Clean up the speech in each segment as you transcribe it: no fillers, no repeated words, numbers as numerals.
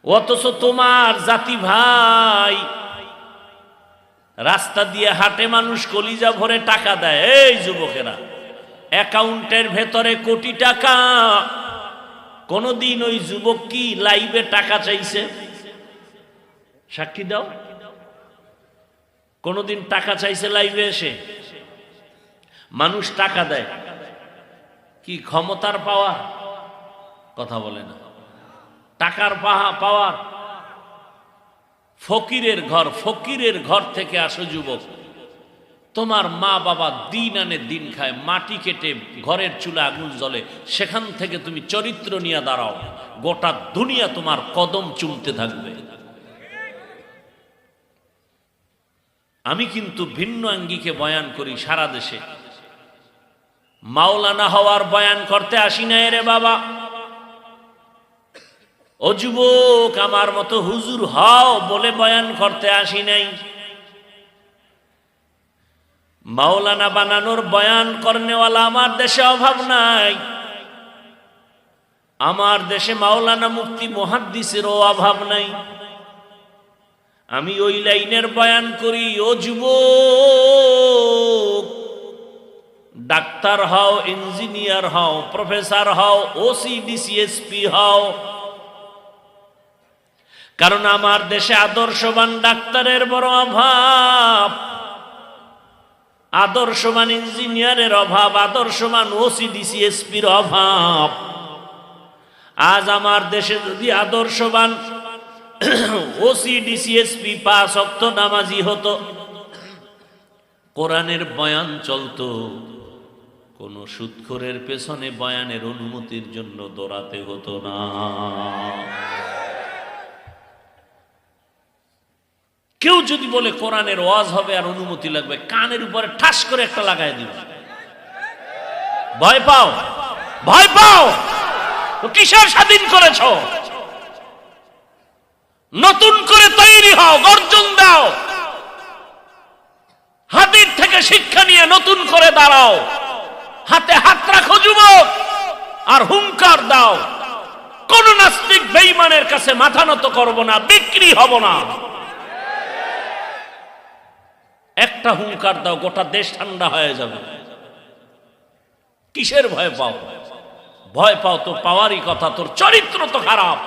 অথচ তোমার জাতি ভাই রাস্তা দিয়ে হাঁটে, মানুষ কলিজা ভরে টাকা দেয়। এই যুবকেরা, অ্যাকাউন্টের ভেতরে কোটি টাকা। কোনদিন ওই যুবক কি লাইভে টাকা চাইছে? সাক্ষী দাও। কোনদিন টাকা চাইছে লাইভে এসে? মানুষ টাকা দেয় কি ক্ষমতার পাওয়ার? কথা বলে না। টাকার পাওয়ার। ফকিরের ঘর থেকে আসো যুবক। তোমার মা বাবা দিন আনে দিন খায়, মাটি কেটে ঘরের চুলা আগুন জ্বলে, সেখান থেকে তুমি চরিত্র নিয়ে দাঁড়াও, গোটা দুনিয়া তোমার কদম চুমতে থাকবে। আমি কিন্তু ভিন্ন আঙ্গিকে বয়ান করি সারা দেশে। মাওলানা হওয়ার বয়ান করতে আসি না রে বাবা। ও যুবক, আমার মতো হুজুর হও বলে বয়ান করতে আসি নাই। মাওলানা বানানোর বয়ান করনেওয়ালা আমার দেশে অভাব নাই। আমার দেশে মাওলানা মুফতি মুহাদ্দিসেরও অভাব নাই। আমি ওই লাইনের বয়ান করি। ও যুবক, ডাক্তার হও, ইঞ্জিনিয়ার হও, প্রফেসর হও, ওসি ডিসি এসপি হও, কারণ আমার দেশে আদর্শবান ডাক্তারের বড় অভাব, আদর্শবান ইঞ্জিনিয়ারের অভাব, আদর্শবান ওসি ডিসি এসপির অভাব। আজ আমার দেশে যদি আদর্শবান ওসি ডিসি এসপি 5 ওয়াক্ত নামাজি হতো, কোরআনের বয়ান চলতো, কোন সুদখোরের পেছনে বয়ানের অনুমতির জন্য দৌড়াতে হতো না। কেউ যদি বলে কোরআনের ওয়াজ হবে আর অনুমতি লাগবে, কানের উপরে ঠাস করে একটা লাগাই দিবে। ভয় পাও? ভয় পাও তো কিসের স্বাধীন করেছ? নতুন করে তৈরি হও, গর্জন দাও, হাদির থেকে শিক্ষা নিয়ে নতুন করে দাঁড়াও, হাতে হাত রাখো যুবক, আর হুঙ্কার দাও, কোন নাস্তিক বেঈমানের কাছে মাথা নত করব না, বিক্রি হব না। একটা হুঙ্কার দাও, গোটা দেশ ঠান্ডা হয়ে যাবে। কিসের ভয় পাও? ভয় পাও তো পাওয়ারই কথা, তোর চরিত্র তো খারাপ।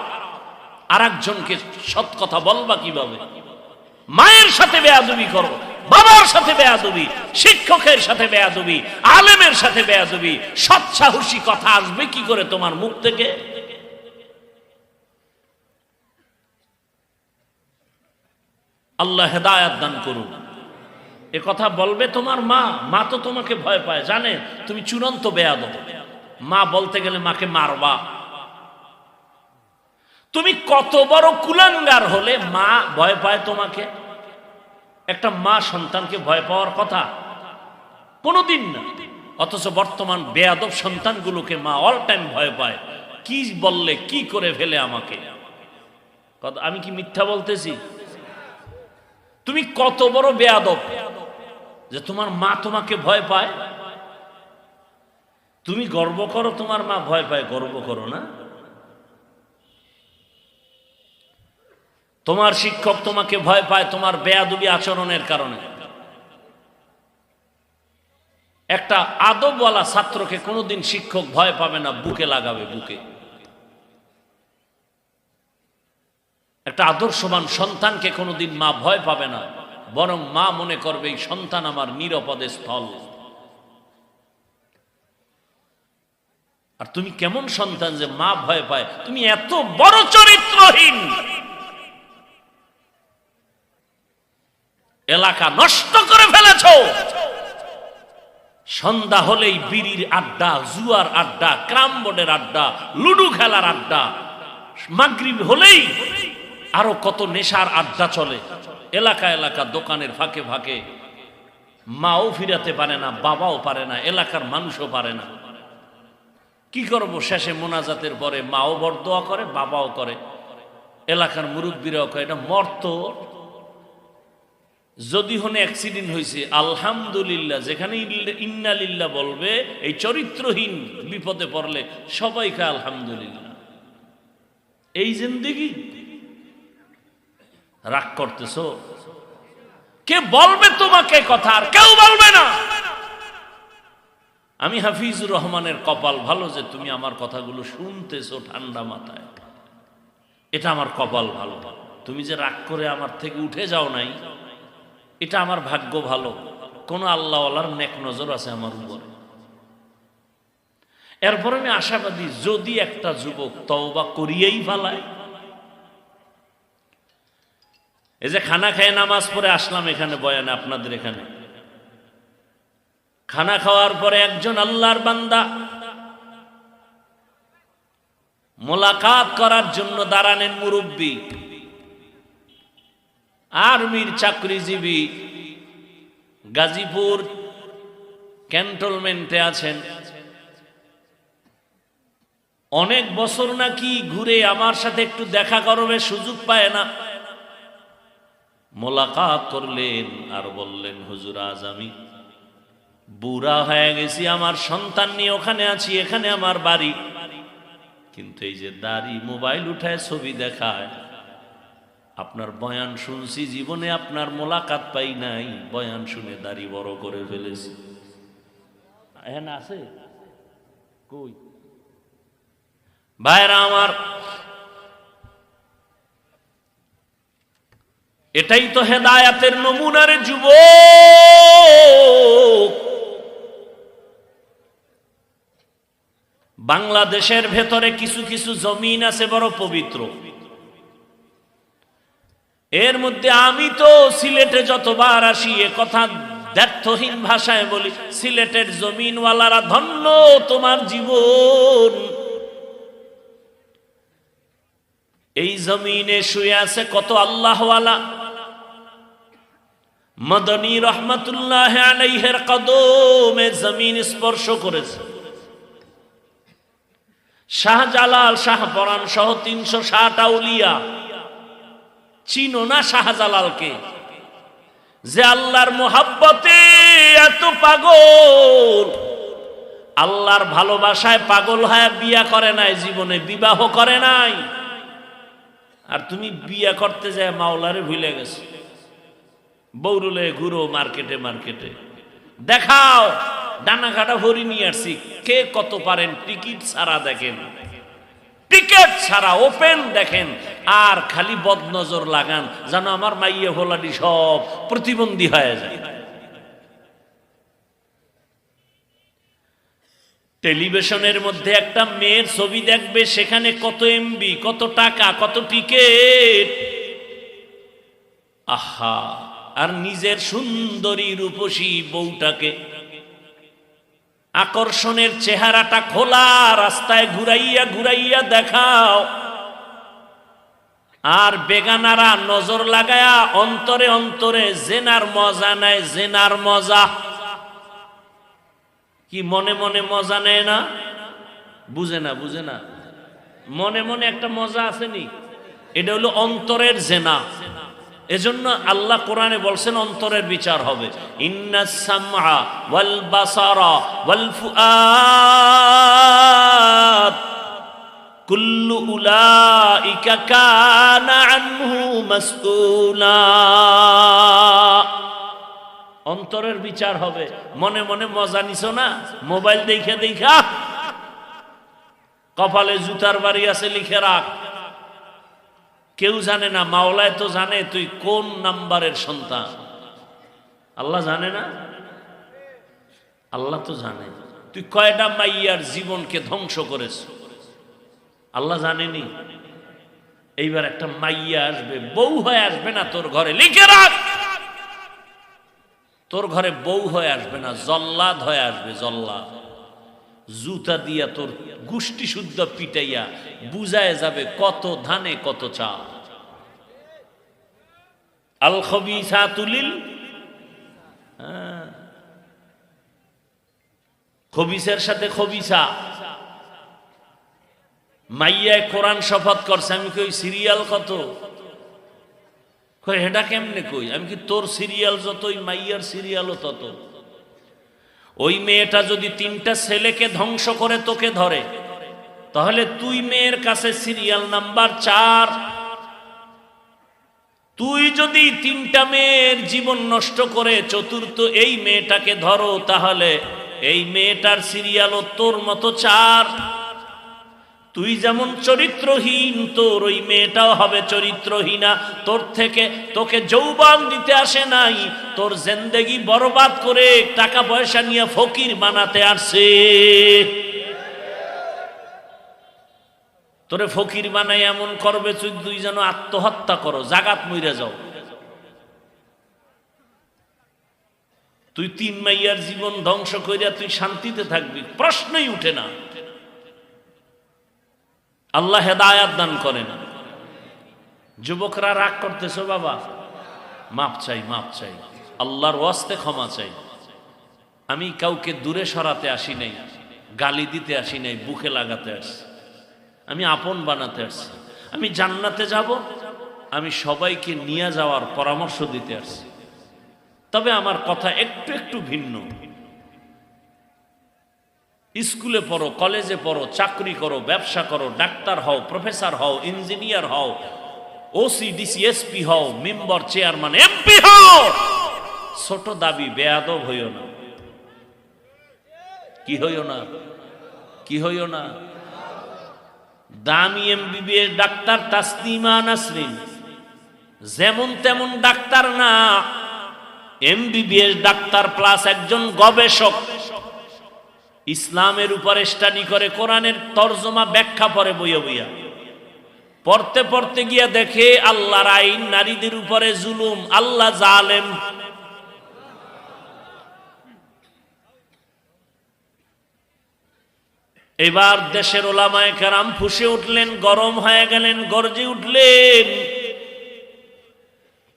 আর একজনকে সৎ কথা বলবা কিভাবে? মায়ের সাথে বেয়াদবি করো, বাবার সাথে বেয়াদবি, শিক্ষকের সাথে বেয়াদবি, আলেমের সাথে বেয়াদবি, সৎ সাহসী কথা আসবে কি করে তোমার মুখ থেকে? আল্লাহ হেদায়েত দান করুন। এ কথা বলবে তোমার মা? মা তো তোমাকে ভয় পায়, জানে তুমি চূড়ান্ত বেয়াদব। মা বলতে গেলে মাকে মারবা। তুমি কত বড় কুলাঙ্গার হলে মা ভয় পায় তোমাকে? একটা মা সন্তানকে ভয় পাওয়ার কথা কোনোদিন না। অথচ বর্তমান বেয়াদব সন্তানগুলোকে মা অল টাইম ভয় পায়। কি বললে কি করে ফেলে আমাকে। আমি কি মিথ্যা বলতেছি? তুমি কত বড় বেয়াদব যে তোমার মা তোমাকে ভয় পায়? তুমি গর্ব করো তোমার মা ভয় পায়, গর্ব করো না? তোমার শিক্ষক তোমাকে ভয় পায় তোমার বেয়াদবি আচরণের কারণে। একটা আদবওয়ালা ছাত্রকে কোনোদিন শিক্ষক ভয় পাবে না, বুকে লাগাবে, বুকে। একটা আদর্শবান সন্তানকে কোনোদিন মা ভয় পাবে না, বরং মা মনে করবে এই সন্তান আমার নিরাপদে স্থল। আর তুমি কেমন সন্তান যে মা ভয় পায়? তুমি এত বড় চরিত্রহীন, এলাকা নষ্ট করে ফেলেছ। সন্ধ্যা হলেই বিড়ির আড্ডা, জুয়ার আড্ডা, ক্রাম বোর্ডের আড্ডা, লুডু খেলার আড্ডা, মাগরিব হলেই আরো কত নেশার আড্ডা চলে। এলাকা এলাকা দোকানের ফাঁকে ফাঁকে। মাও ফিরাতে পারে না, বাবাও পারে না, এলাকার মানুষও পারে না। কি করবো? শেষে মোনাজাতের পরে মাও বরদোয়া করে, বাবাও করে, এলাকার মুরব্বীরাও কয় এটা মর্ত। যদি হনে অ্যাক্সিডেন্ট হয়েছে আলহামদুলিল্লাহ, যেখানে ইন্না লিল্লাহ বলবে, এই চরিত্রহীন বিপদে পড়লে সবাই কয় আলহামদুলিল্লাহ। এই জিন্দেগি রাগ করতেছো? কে বলবে তোমাকে কথা? আর কেউ বলবে না। আমি হাফিজুর রহমানের কপাল ভালো যে তুমি আমার কথাগুলো শুনতেছো ঠান্ডা মাথায়। এটা আমার কপাল ভালো। তুমি যে রাগ করে আমার থেকে উঠে যাও নাই, এটা আমার ভাগ্য ভালো। কোন আল্লাহওয়ালার নেক নজর আছে আমার উপরে। এরপর আমি আশাবাদী, যদি একটা যুবক তওবা করিয়েই ফেলায়। এই যে খানা খেয়ে নামাজ পড়ে আসলাম এখানে বয়ানে, আপনাদের এখানে খানা খাওয়ার পরে একজন আল্লাহর বান্দা মোলাকাত করার জন্য দাঁড়ানেন, মুরব্বী, আর্মির চাকরিজীবী, গাজীপুর ক্যান্টনমেন্টে আছেন। অনেক বছর নাকি ঘুরে আমার সাথে একটু দেখা করবে সুযোগ পায় না। মোলাকাত করলেন আর বললেন, হুজুর আজ আমি বুড়া হয়ে গেছি, আমার সন্তান নিয়ে ওখানে আছি, এখানে আমার বাড়ি, কিন্তু এই যে দাড়ি, মোবাইল উঠায় ছবি দেখায়, আপনার বয়ান শুনছি, জীবনে আপনার মোলাকাত পাই নাই, বয়ান শুনে দাড়ি বড় করে ফেলেছি। এখানে আছে কই ভাইরা আমার? এটাই তো হেদায়াতের নমুনারে যুবক। বাংলাদেশের ভেতরে কিছু কিছু জমিন আছে বড় পবিত্র। এর মধ্যে আমি তো সিলেটে যতবার আসি এ কথা দ্ব্যর্থহীন ভাষায় বলি, সিলেটের জমিনওয়ালারা ধন্য তোমার জীবন। এই জমিনে শুয়ে আছে কত আল্লাহওয়ালা। মদনী রহমাতুল্লাহ আলাইহির কদমে জমিন স্পর্শ করেছে। শাহজালাল, শাহপরাণ সহ ৩৬০ আউলিয়া। চিনো না শাহজালালকে? যে আল্লাহর মোহাব্বতে এত পাগল, আল্লাহর ভালোবাসায় পাগল হয়ে বিয়া করে নাই, জীবনে বিবাহ করে নাই। আর তুমি বিয়া করতে যায় মাওলারে ভুলে গেছো। বৌরুলে ঘুরো মার্কেটে মার্কেটে, দেখাও ডানা কাটা ভরি নিয়ে আসছি, কে কত পারেন। টিকিট ছাড়া দেখেন, টিকিট ছাড়া ওপেন দেখেন, আর খালি বদনজর লাগান যেন আমার মাইয়ে হোলাডি সব প্রতিবন্ধী হয়ে যায়। টেলিভিশনের মধ্যে একটা মেয়ের ছবি দেখবে, সেখানে কত এমবি, কত টাকা, কত টিকিট। আহা, আর নিজের সুন্দরী রূপসী বউটাকে আকর্ষণের চেহারাটা খোলা রাস্তায় ঘুরাইয়া ঘুরাইয়া দেখাও, আর বেগানারা নজর লাগায়া অন্তরে অন্তরে জেনার মজা নেয়। জেনার মজা কি মনে মনে মজা নেয় না? বুঝে না, বুঝে না। মনে মনে একটা মজা আসেনি, এটা হলো অন্তরের জেনা। এজন্য আল্লাহ কোরআনে বলছেন অন্তরের বিচার হবে। ইন্নাস সামআ ওয়াল বাসারা ওয়াল ফুআদ কুল্লু উলাইকা কানা আনহু মাসউলা। অন্তরের বিচার হবে। মনে মনে মজা নিছো না, মোবাইল দেখা দেখা কপালে জুতার বাড়ি আছে লিখে রাখ। কেউ জানে না, মাওলায় তো জানে তুই কোন নাম্বারের সন্তান। আল্লাহ জানে না? আল্লাহ তো জানে তুই কয়টা মাইয়ার জীবনকে ধ্বংস করেছ। আল্লাহ জানেনি? এইবার একটা মাইয়া আসবে, বউ হয়ে আসবে না তোর ঘরে, লিখে রাখ। তোর ঘরে বউ হয়ে আসবে না, জল্লাদ হয়ে আসবে। জল্লাদ জুতা দিয়া তোর গুষ্টি শুদ্ধ পিটাইয়া বুঝায় যাবে কত ধানে কত চাল। আল খবিসাতু লিল, খবিসের সাথে খবিসা। মাইয়ায় কোরআন শপথ করছে। আমি কই সিরিয়াল কত? কই হেডা কেমনে কই? আমি কি তোর সিরিয়াল যতই মাইয়ার সিরিয়ালও তত। ওই মেয়েটা যদি 3টা ছেলেকে ধ্বংস করে তোকে ধরে, তাহলে তুই মেয়ের কাছে সিরিয়াল নাম্বার 4। তুই যদি তিনটা মেয়ের জীবন নষ্ট করে চতুর্থ এই মেয়েটাকে ধরো, তাহলে এই মেয়েটার সিরিয়ালও তোর মতো চার। তুই যেমন চরিত্রহীন, তোর ওই মেয়েটাও হবে চরিত্রহীনা। তোর থেকে তোকে যৌবন দিতে আসে নাই, তোর জিন্দেগি বরবাদ করে টাকা পয়সা নিয়ে ফকির বানাতে আসছে। তোরে ফকির বানাই এমন করবে তুই যেন আত্মহত্যা করো, জাগাত মইরা যাও। তুই তিন মাইয়ার জীবন ধ্বংস করিয়া তুই শান্তিতে থাকবি, প্রশ্নই উঠে না। আল্লাহ হেদায়াত দান করেন। যুবকরা রাগ করতেছো বাবা, মাপ চাই, মাপ চাই, আল্লাহর ওয়াস্তে ক্ষমা চাই। আমি কাউকে দূরে সরাতে আসি নাই, গালি দিতে আসি নাই, বুকে লাগাতে আসছি। আমি আপন বানাতে আসছি। আমি জান্নাতে যাব, আমি সবাইকে নিয়ে যাওয়ার পরামর্শ দিতে আসছি। তবে আমার কথা একটু একটু ভিন্ন। স্কুলে পড়ো, কলেজে পড়ো, চাকরি করো, ব্যবসা করো, ডাক্তার হও, প্রফেসর হও, ইঞ্জিনিয়ার হও, ওসি ডিসি এসপি হও, মেম্বার চেয়ারম্যান এমপি হও, ছোট দাবি বেয়াদব হইও না। কি হইও না? কি হইও না? দামি এমবিবিএস ডাক্তার তাসলিমা নাসরিন যেমন তেমন ডাক্তার না, এমবিবিএস ডাক্তার প্লাস একজন গবেষক। ইসলামের উপরে স্টাডি করে, কোরআনের তর্জমা ব্যাখ্যা পড়ে বইয়া বইয়া। পড়তে পড়তে গিয়া দেখে আল্লাহর আইন নারীদের উপরে জুলুম, আল্লাহ জালেম। এবার দেশের ওলামায়ে কেরাম ফুঁসে উঠলেন, গরম হয়ে গেলেন, গর্জে উঠলেন।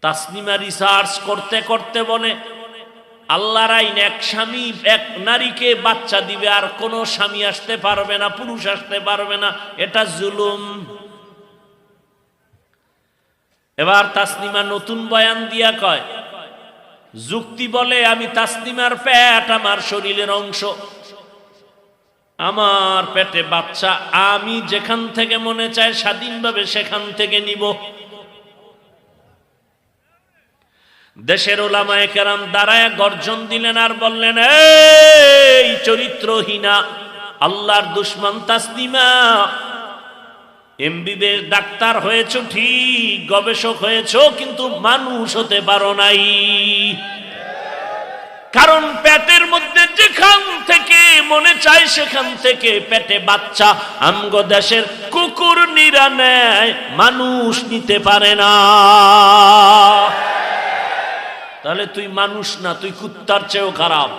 তাসলিমা রিসার্চ করতে করতে বলে, আল্লাহর আইন এক স্বামী এক নারীকে বাচ্চা দিবে, আর কোনো স্বামী আসতে পারবে না, পুরুষ আসতে পারবে না, এটা জুলুম। এবার তাসলিমা নতুন বয়ান দিয়া কয়, যুক্তি বলে, আমি তাসলিমার পেট আমার শরীরের অংশ, আমার পেটে বাচ্চা, আমি যেখান থেকে মনে চায় স্বাধীনভাবে সেখান থেকে নিব। দেশের ওলামায়ে কেরাম দাঁড়ায় গর্জন দিলেন আর বললেন, এই চরিত্রহীনা আল্লাহর দুশমন তাসলিমা, এমবিবিএস ডাক্তার হয়েছো ঠিক, গবেষক হয়েছো, কিন্তু মানুষ হতে পারো নাই। কারণ পেটের মধ্যে যেখান থেকে মনে চায় সেখান থেকে পেটে বাচ্চা আমগো দেশের কুকুর নিরা নেয়, মানুষ নিতে পারে না। তাহলে তুই মানুষ না, তুই কুত্তার চেয়েও খারাপ।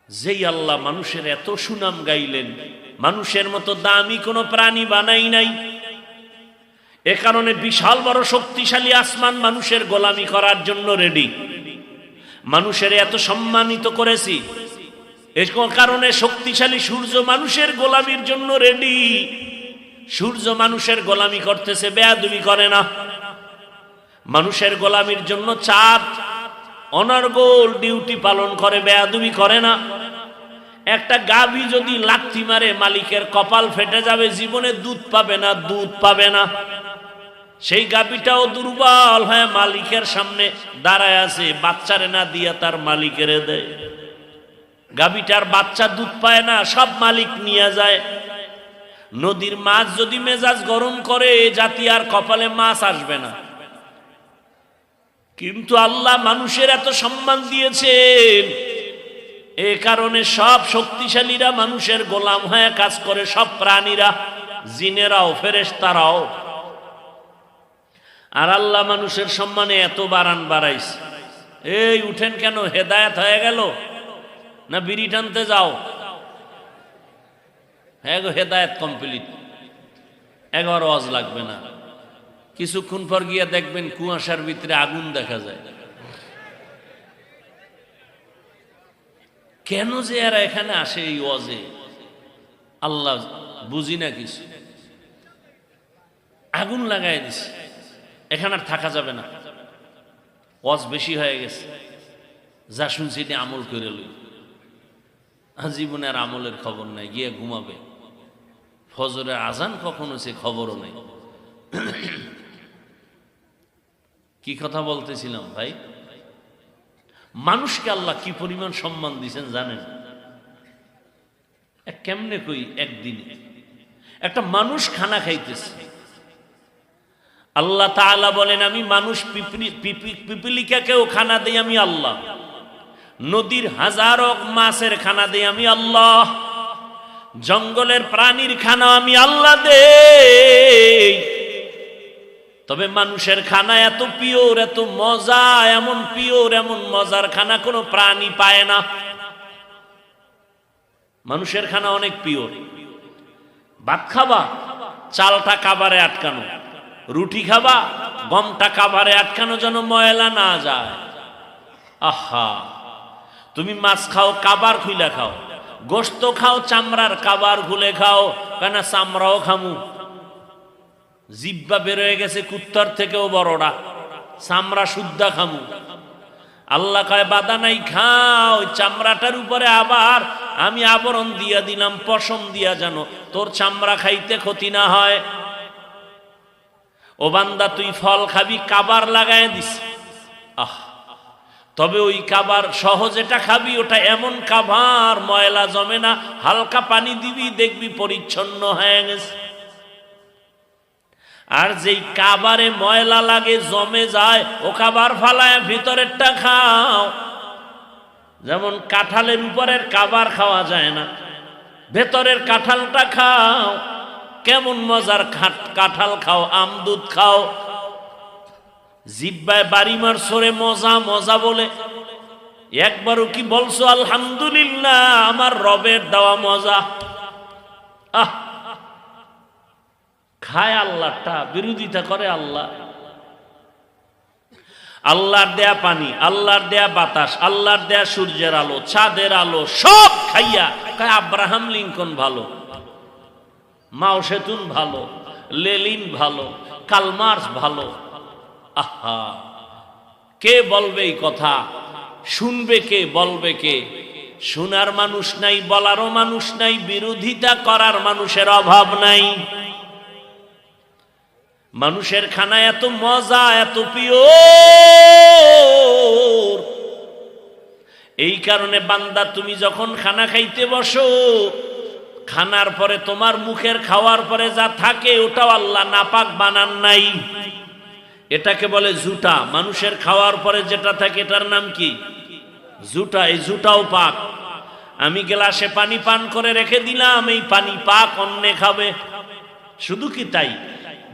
যেই আল্লাহ মানুষের এত সুনাম গাইলেন, মানুষের মতো দামি কোনো প্রাণী বানাই নাই। এ কারণে বিশাল বড় শক্তিশালী আসমান মানুষের গোলামি করার জন্য রেডি। মানুষের এত সম্মানিত করেছি, এ কারণে শক্তিশালী সূর্য মানুষের গোলামির জন্য রেডি। সূর্য মানুষের গোলামি করতেছে, বেয়াদবি করে না। মানুষের গোলামির জন্য চাঁদ অনর্গল ডিউটি পালন করে, বেয়াদবি করে না। একটা গাভী যদি লাথি মারে মালিকের কপাল ফেটে যাবে, জীবনে দুধ পাবে না, দুধ পাবে না। সেই গাভীটাও দুর্বল হয়ে মালিকের সামনে দাঁড়ায় আছে, বাচ্চারে না দিয়া তার মালিকেরে দেয়। গাভীটার বাচ্চা দুধ পায় না, সব মালিক নিয়ে যায়। নদীর মাছ যদি মেজাজ গরম করে, জাতি আর কপালে মাছ আসবে না। কিন্তু আল্লাহ মানুষের এত সম্মান দিয়েছেন, এ কারণে সব শক্তিশালীরা মানুষের গোলাম হয়ে কাজ করে, সব প্রাণীরা, জিনেরাও ফেরেশতারাও। আর আল্লাহ মানুষের সম্মানে এত বাড়াইছে। এই উঠেন কেন, হেদায়েত হয়ে গেল না বিড়ি টানতে যাও? হ্যাঁ গো, হেদায়েত কমপ্লিট, 11 ওয়াজ লাগবে না। কিছুক্ষণ পর গিয়া দেখবেন কুয়াশার ভিতরে আগুন দেখা যায়। কেন যে এরা এখানে আসে এই ওয়াজে, আল্লাহ বুঝি না কিছু। আগুন লাগাই দিছে, এখানে আর থাকা যাবে না, ওয়াজ বেশি হয়ে গেছে, যা শুনছি এটা আমল করে লই। জীবনে আর আমলের খবর নাই, গিয়ে ঘুমাবে। ফজরের আজান কখন হয়েছে খবরও নেই। কি কথা বলতেছিলাম ভাই? মানুষকে আল্লাহ কি পরিমাণ সম্মান দিয়েছেন জানেন? কেমনে কই, একদিনে একটা মানুষ খানা খাইতেছে, আল্লাহ তাআলা বলেন আমি মানুষ পিপিলিকাকেও খানা দেই আমি আল্লাহ, নদীর হাজারো মাছের খানা দেই আমি আল্লাহ, জঙ্গলের প্রাণীর খানা আমি আল্লাহ দেই। তবে মানুষের খানা এত পিওর, এত মজা, এমন পিওর, এমন মজার খানা কোনো প্রাণী পায় না। মানুষের খানা অনেক পিওর। ভাত খাবা, চালটা কাবারে আটকানো, রুটি খাবা, গমটা কাবারে আটকানো যেন ময়লা না যায়। আহা, তুমি মাছ খাও কাবার খুইলা খাও, গোশত খাও চামড়ার কাবার খুলে খাও, কেন চামড়াও খামু, জিব্বা বের হয়ে গেছে কুত্তার থেকেও বড়টা, চামড়া শুদ্ধা খামু। আল্লাহ কয় বাধা নাই, খাও, চামড়াটার উপরে আবার আমি আবরণ দিয়া দিলাম, পশম দিয়া, জানো তোর চামড়া খাইতে ক্ষতি না হয়। ও বান্দা তুই ফল খাবি, কাবার লাগায় দিস, আহ, তবে ওই কাবার সহ যেটা খাবি ওটা এমন কাবার ময়লা জমে না, হালকা পানি দিবি দেখবি পরিচ্ছন্ন হয়ে গেছে। আর যেই কাবারে ময়লা লাগে, জমে যায়, ও কাবার ফালায় ভিতরেরটা খাও। যেমন কাঁঠালের উপরের কাবার খাওয়া যায় না, ভেতরের কাঁঠালটা খাও। কেমন মজার কাঁঠাল খাও, আমদুধ খাও, জিব্বায় বাড়ি মার সরে মজা মজা বলে একবারও কি বলছো আলহামদুলিল্লাহ আমার রবের দেওয়া মজা? আহ, খায় আল্লাহটা, বিরোধিতা করে আল্লাহ। আল্লাহর দেয়া পানি, আল্লাহর দেয়া বাতাস, আল্লাহর দেয়া সূর্যের আলো, চাঁদের আলো, সব খাইয়া কয় আব্রাহাম লিঙ্কন ভালো, মাও সেতুন ভালো, লেলিন ভালো, কালমার্স ভালো। আহা, কে বলবে এই কথা? শুনবে কে, বলবে কে? শোনার মানুষ নাই, বলারও মানুষ নাই, বিরোধিতা করার মানুষের অভাব নাই। মানুষের খানা এত মজা, এত পিওর। এই কারণে বান্দা তুমি যখন খানা খাইতে বসো, খানার পরে তোমার মুখের খাওয়ার পরে যা থাকে ওটাও আল্লাহ নাপাক বানান নাই, এটাকে বলে জুটা। মানুষের খাওয়ার পরে যেটা থাকে এটার নাম কি? জুটা। এই জুটাও পাক। আমি গ্লাসে পানি পান করে রেখে দিলাম, এই পানি পাক, অন্যে খাবে। শুধু কি তাই,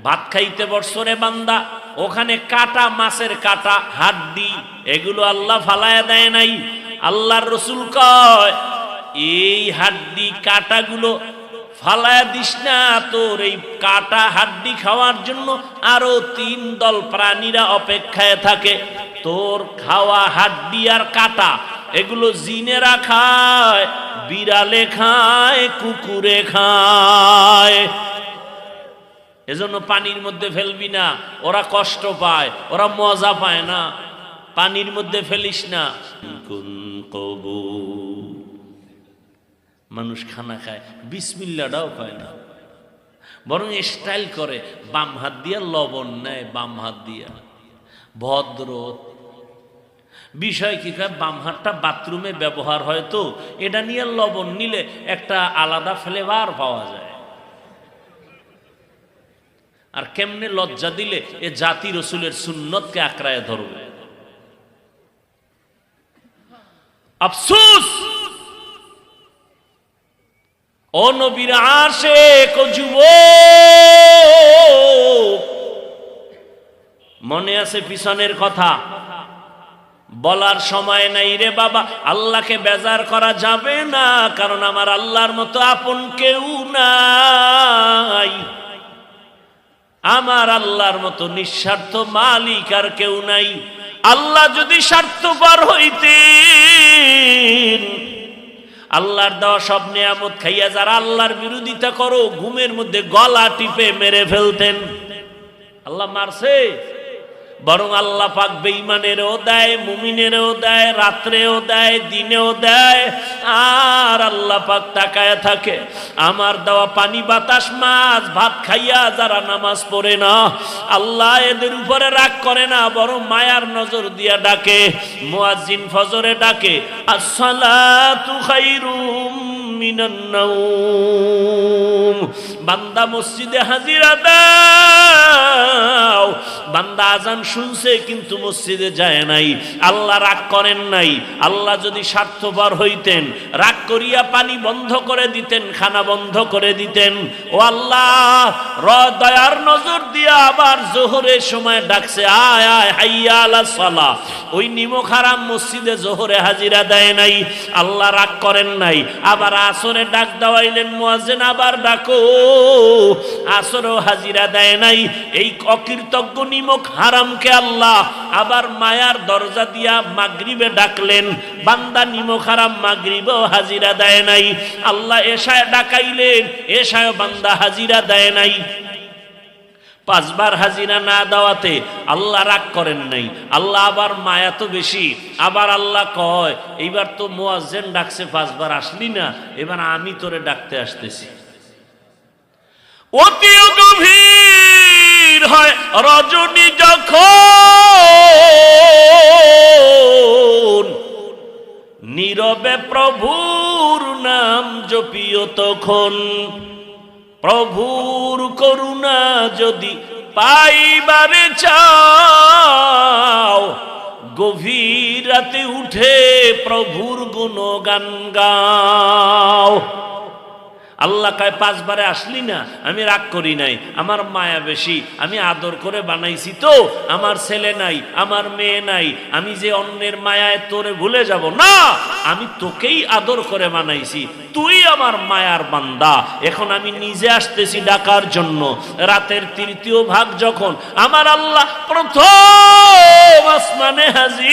ভাত খাইতে বসছো রে বান্দা, ওখানে কাটা, মাছের কাটা, হাড্ডি, এগুলো আল্লাহ ফালায়া দেয় নাই। আল্লাহর রাসূল কয় এই হাড্ডি কাটাগুলো ফালায়া দিস না, তোর এই কাটা হাড্ডি খাওয়ার জন্য আরো 3 দল প্রাণীরা অপেক্ষায় থাকে। তোর খাওয়া হাড্ডি আর কাটা এগুলো জিনেরা খায়, বিড়ালে খায়, কুকুরে খায়। এজন্য পানির মধ্যে ফেলবি না, ওরা কষ্ট পায়, ওরা মজা পায় না। পানির মধ্যে ফেলিস না। মানুষ খানা খায়, বিসমিল্লাটাও কয় না, বরং স্টাইল করে, বাম হাত দিয়া লবণ নেয়, বাম হাত দিয়া। ভদ্র বিষয় কি কয়, বাম হাতটা বাথরুমে ব্যবহার হয়, তো এটা নিয়ে লবণ নিলে একটা আলাদা ফ্লেভার পাওয়া যায়। আর কেমনে লজ্জা দিলে এ জাতি রসুলের সুন্নতকে আঁকড়ায় ধরবে। আফসোস, ও নবীর আশিক ও যুবক, মনে আছে পিছনের কথা? বলার সময় নাই রে বাবা, আল্লাহকে বেজার করা যাবে না, কারণ আমার আল্লাহর মতো আপন কেউ নাই। আমার আল্লাহর মতো নিঃস্বার্থ মালিক আর কেউ নাই। আল্লাহ যদি স্বার্থপর হইতেন, আল্লাহর দেওয়া সব নিয়ামত খাইয়া যারা আল্লাহর বিরোধিতা করো, ঘুমের মধ্যে গলা টিপে মেরে ফেলতেন। আল্লাহ মারছে? বরং আল্লাহ পাক বেঈমানেরও দেয়, মুমিনেরও দেয়, রাত্রেও দেয়, দিনেও দেয়। আর আল্লাহ পাক তাকায় থাকে আমার দেওয়া পানি বাতাস মাছ ভাত খাইয়া যারা নামাজ পড়ে না, আল্লাহ এদের উপরে রাগ করে না, বরং মায়ার নজর দিয়া ডাকে। মুয়াজ্জিন ফজরে ডাকে, আসসালাতু খায়রুম মিনান নাওম। বান্দা মসজিদে হাজিরা দাও। বান্দা আজান শুনছে কিন্তু মসজিদে যায় নাই, আল্লাহ রাগ করেন নাই। আল্লাহ যদি স্বার্থপর হইতেন রাগ করিয়া পানি বন্ধ করে দিতেন, খানা বন্ধ করে দিতেন। ও আল্লাহ দয়ার নজর দিয়া আবার জোহরের সময় ডাকছে, আয় আয় হাইয়া আলা সালাহ। ওই নিমক হারাম মসজিদে জোহরে হাজিরা দেয় নাই, আল্লাহ রাগ করেন নাই। আবার আসরে ডাক দেওয়াইলেন, মুয়াজ্জিন আবার ডাকো, আসরেও হাজিরা দেয় নাই। এই অকৃতজ্ঞ নিমক হারামকে আল্লাহ আবার মায়ার দরজা দিয়া মাগরিবে ডাকলেন। বান্দা নিমক হারাম মাগরিবেও হাজিরা দেয় নাই। আল্লাহ এশায় ডাকাইলেন, এশায় বান্দা হাজিরা দেয় নাই। 5 বার হাজিরা না দেওয়াতে আল্লাহ রাগ করেন নাই। আল্লাহ আবার মায়া তো বেশি, আবার আল্লাহ কয়, এইবার তো মুয়াজ্জিন ডাকছে 5 বার আসলি না, এবার আমি তোরে ডাকতে আসতেছি। অতি গভীর হয় রজনী যখন, নীরবে প্রভুর নাম জপিও তখন। প্রভুর করুণা যদি পাইবারে চাও, গভীর রাতে উঠে প্রভুর গুণগান গাও। আল্লাহ কয় 5 বারে আসলি না, আমি রাগ করি নাই, আমার মায়া বেশি, আমি আদর করে বানাইছি তো। আমার ছেলে নাই, আমার মেয়ে নাই, আমি যে অন্যের মায়ায় তোরে ভুলে যাব না, আমি তোকেই আদর করে বানাইছি, তুই আমার মায়ার বান্দা। এখন আমি নিজে আসতেছি ডাকার জন্য। রাতের 3য় ভাগ যখন আমার আল্লাহ প্রথম আসমানে হাজির,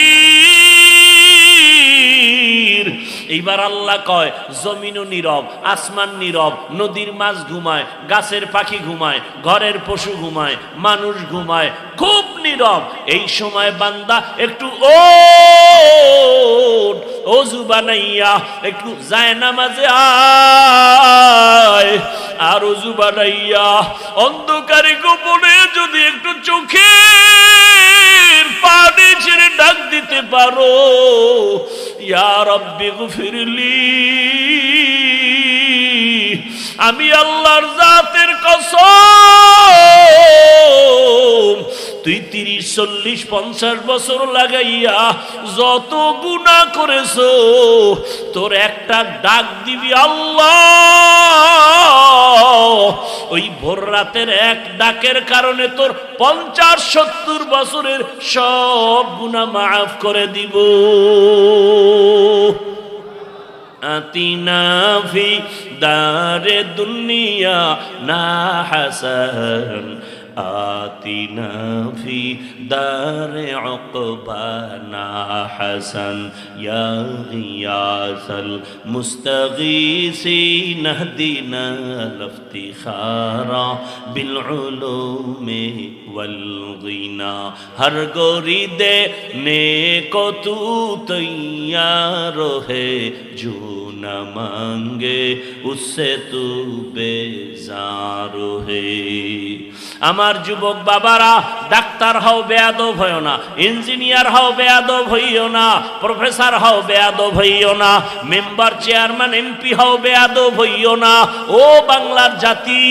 এইবার আল্লাহ কয়, জমিনও নীরব, আসমান নীরব, নদীর মাছ ঘুমায়, গাছের পাখি ঘুমায়, ঘরের পশু ঘুমায়, মানুষ ঘুমায়, খুব নীরব। এই সময় বান্দা একটু ওযু বানাইয়া একটু যায় নামাজে আয়। আর ওযু বানাইয়া অন্ধকারে গোপনে যদি একটু চোখের পানি ছেড়ে ডাক দিতে পারো, ইয়া রাব্বি গফিরলি, আমি আল্লাহর জাতের কসম, তুই 30, 40, 50 বছর লাগাইয়া যত গুনাহ করেছো, তোর একটা ডাক দিবি আল্লাহ, ওই ভোর রাতের এক ডাকের কারণে তোর 50-70 বছরের সব গুনাহ মাফ করে দিব। আতিনা ফি দারে দুনিয়া না হাসান, আতিনা ফি দারে উকবানা হাসান, ইয়া গিয়াসাল মুস্তাগীসিন ইহদিনা লিফতিখারা বিল উলুমি ওয়াল গিনা। হর গরিদে নেকো তু তৈয়ার হে, जो न मांगे उससे तू बेजार है। আমার যুবক বাবারা, ডাক্তার হও বেয়াদব হইও না, ইঞ্জিনিয়ার হও বেয়াদব হইও না, প্রফেসর হও বেয়াদব হইও না, মেম্বার চেয়ারম্যান এমপি হও বেয়াদব হইও না। ও বাংলার জাতি,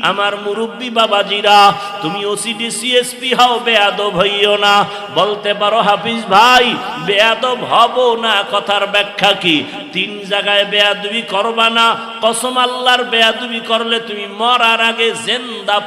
আমার মুরব্বী বাবাজিরা, তুমি ওসিডি সিএসপি হও বেয়াদব হইও না। বলতে পারো হাফিজ ভাই বেয়াদব হব না, কথার ব্যাখ্যা কি? 3 জায়গায় বেয়াদবি করবা না। কসম আল্লাহর, বেয়াদবি করলে তুমি মরার আগে জিন্দা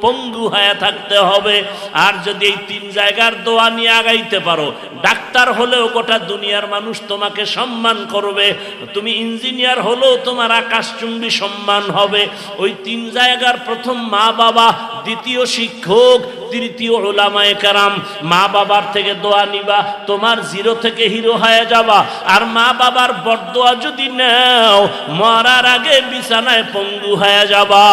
পঙ্গু হয়ে থাকতে হবে। আর যদি এই 3 জায়গার দোয়া নিয়ে আগাইতে পারো, ডাক্তার হলেও গোটা দুনিয়ার মানুষ তোমাকে সম্মান করবে, তুমি ইঞ্জিনিয়ার হলেও তোমার আকাশচুম্বী সম্মান হবে। ওই 3 জায়গার প্রথম মা বাবা, দ্বিতীয় শিক্ষক, তৃতীয় উলামায়ে কেরাম, মা বাবার থেকে দোয়া নিবা, তোমার জিরো থেকে হিরো হয়ে যাবা। আর মা বাবার বরদোয়া যদি নাও, মরার আগে বিছানায় পঙ্গু হয়ে যাবা।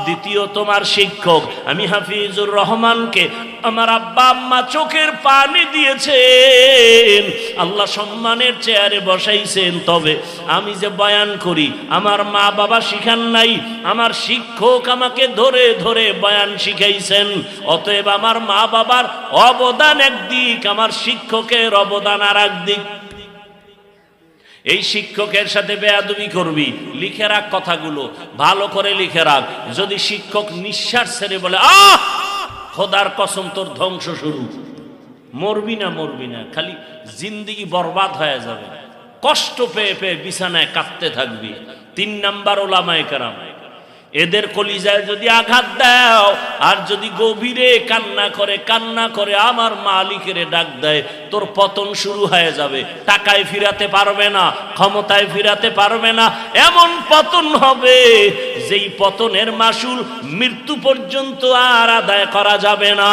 দ্বিতীয়, তোমার শিক্ষক, আমি হাফিজুর রহমানকে আমার আব্বা আম্মা চোখের পানি দিয়েছেন, আল্লাহ সম্মানের চেয়ারে বসাইছেন, তবে আমি যে বয়ান করি আমার মা বাবা শিখান নাই, আমার শিক্ষক আমাকে ধরে ধরে বয়ান শিখাইছেন। অতএব আমার মা বাবার অবদান একদিক, আমার শিক্ষকের অবদান আর একদিক। এই শিক্ষকের সাথে বেয়াদবি করবি, লিখে রাখ কথাগুলো, ভালো করে লিখে রাখ। যদি শিক্ষক নিঃশ্বাস ছেড়ে বলে আহ খোদার কসম তোর ধ্বংস শুরু, মরবি না, খালি জিন্দেগি বরবাদ হয়ে যাবে, কষ্ট পেয়ে পেয়ে বিছানায় কাঁদতে থাকবি। 3 নাম্বার উলামায়ে কেরাম, এদের কলিজায় যদি আঘাত দাও আর যদি গভীরে কান্না করে আমার মালিকের ডাক দেয়, তোর পতন শুরু হয়ে যাবে। টাকায় ফিরাতে পারবে না, ক্ষমতায় ফিরাতে পারবে না, এমন পতন হবে যেই পতনের মাসুল মৃত্যু পর্যন্ত আর আদায় করা যাবে না।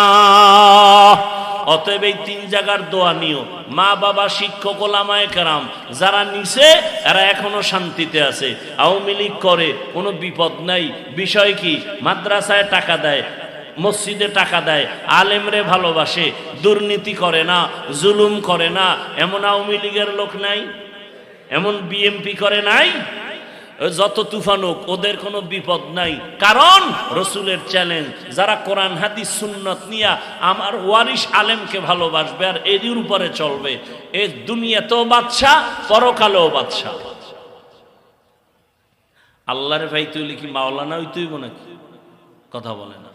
অতএব এই 3 জায়গার দোয়া নিও। মা বাবা, শিক্ষক, উলামায়ে কেরাম যারা নিছে এরা এখনো শান্তিতে আছে। আওয়ামী লীগ করে কোনো বিপদ নাই। বিষয় কি? মাদ্রাসায় টাকা দেয়, মসজিদে টাকা দেয়, আলেমরে ভালোবাসে, দুর্নীতি করে না, জুলুম করে না, এমন আওয়ামী লীগের লোক নাই? এমন বিএমপি করে নাই? যত তুফান হোক ওদের কোনো বিপদ নাই, কারণ রসুলের চ্যালেঞ্জ, যারা কোরআন হাদিস সুন্নত নিয়া আমার ওয়ারিশ আলেমকে ভালোবাসবে আর এর উপরে চলবে, এ দুনিয়াতেও বাদশা, পরকালেও বাদশা। আল্লাহরে ভাই তুই কি মাওলানা হইতেইব নাকি? কথা বলে না।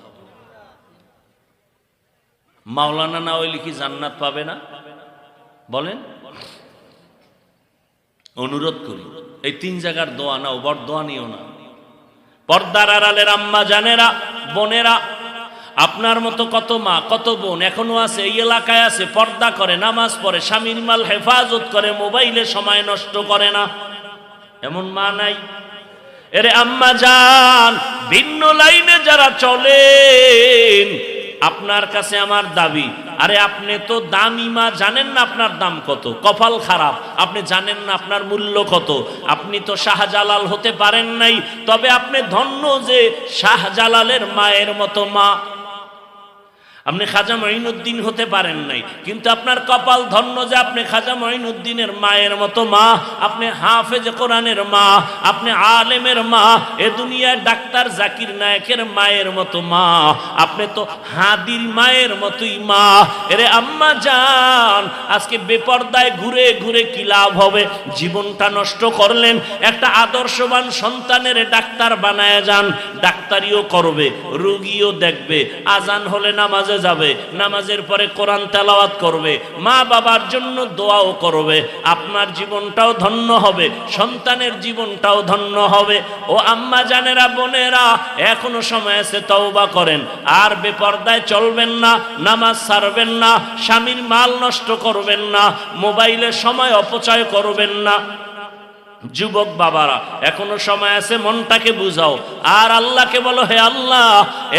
মাওলানা না হইলে কি জান্নাত পাবে না? বলেন। অনুরোধ করি এই 3 জায়গার দোয়া নাও, বড় দোয়া নিও না। পর্দার আড়ালের আম্মা জানেরা, বোনেরা, আপনার মতো কত মা কত বোন এখনো আছে, এই এলাকায় আছে, পর্দা করে, নামাজ পড়ে, স্বামীর মাল হেফাজত করে, মোবাইলে সময় নষ্ট করে না, এমন মা নাই? এরে আম্মা জান, ভিন্ন লাইনে যারা চলেন, আপনার কাছে আমার দাবি, আরে আপনি তো দামি মা, জানেন না আপনার দাম কত? কপাল খারাপ, আপনি জানেন না আপনার মূল্য কত। আপনি তো শাহজালাল হতে পারেন নাই, তবে আপনি ধন্য যে শাহজালালের মায়ের মতো মা। আপনি খাজা মঈনুদ্দিন হতে পারেন নাই, কিন্তু আপনার কপাল ধন্য যে আপনি খাজা মঈনুদ্দিনের মায়ের মতো মা, আপনি হাফেজ কোরআনের মা, আপনি আলেমের মা, এ দুনিয়ায় ডাক্তার জাকির নায়েকের মায়ের মতো মা, আপনি তো হাদির মায়ের মতোই মা। এরে আম্মা জান, আজকে বেপরদায় ঘুরে ঘুরে কি লাভ হবে? জীবনটা নষ্ট করলেন। একটা আদর্শবান সন্তানের ডাক্তার বানায় যান, ডাক্তারিও করবে, রোগীও দেখবে, আজান হলে নামাজে যাবে, নামাজের পরে কোরআন তেলাওয়াত করবে, মা বাবার জন্য দোয়াও করবে, আপনার জীবনটাও ধন্য হবে, সন্তানের জীবনটাও ধন্য হবে। ও আম্মা জানেরা, বোনেরা, এখনো সময় আছে, তওবা করেন। আর বেপরদায় চলবেন না, নামাজ ছাড়বেন না, স্বামীর মাল নষ্ট করবেন না, মোবাইলে সময় অপচয় করবেন না। যুবক বাবারা, এখনো সময় আছে, মনটাকে বুঝাও আর আল্লাহকে বলো, হে আল্লাহ,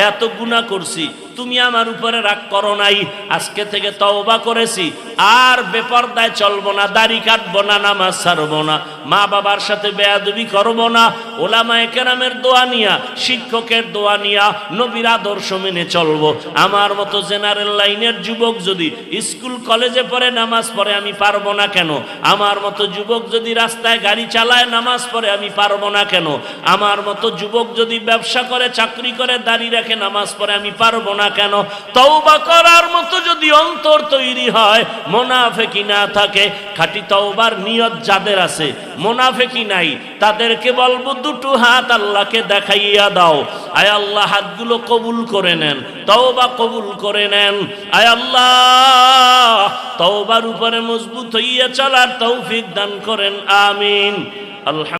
এত গুনাহ করছি, তুমি আমার উপরে রাগ করো নাই, আজকে থেকে তওবা করেছি, আর বেপরদায় চলবো না, দাড়ি কাটবো না, নামাজ ছাড়বো না, মা বাবার সাথে বেয়াদবি করবো না, ওলামায়ে কেরামের দোয়া নিয়া, শিক্ষকের দোয়া নিয়া নবীর আদর্শ মেনে চলবো। আমার মতো জেনারেল লাইনের যুবক যদি স্কুল কলেজে পড়ে নামাজ পড়ে, আমি পারবো না কেন? আমার মতো যুবক যদি রাস্তায় গাড়ি চালায় নামাজ পড়ে, আমি পারবো না কেন? আমার মতো যুবক যদি ব্যবসা করে, চাকরি করে, দাড়ি রাখে, নামাজ পড়ে, আমি পারবো না কেন? তওবা করার মতো যদি অন্তর তৈরি হয়, মুনাফিকি না থাকে, খাঁটি তওবার নিয়ত যাদের আছে, মুনাফিকি নাই, তাদেরকে বলবো দুটো হাত আল্লাহকে দেখাইয়া দাও। আয় আল্লাহ, হাতগুলো কবুল করে নেন, তওবা কবুল করে নেন। আয় আল্লাহ, তওবার উপরে মজবুত হইয়া চলার তৌফিক দান করেন, আমিন। আল্লাহ।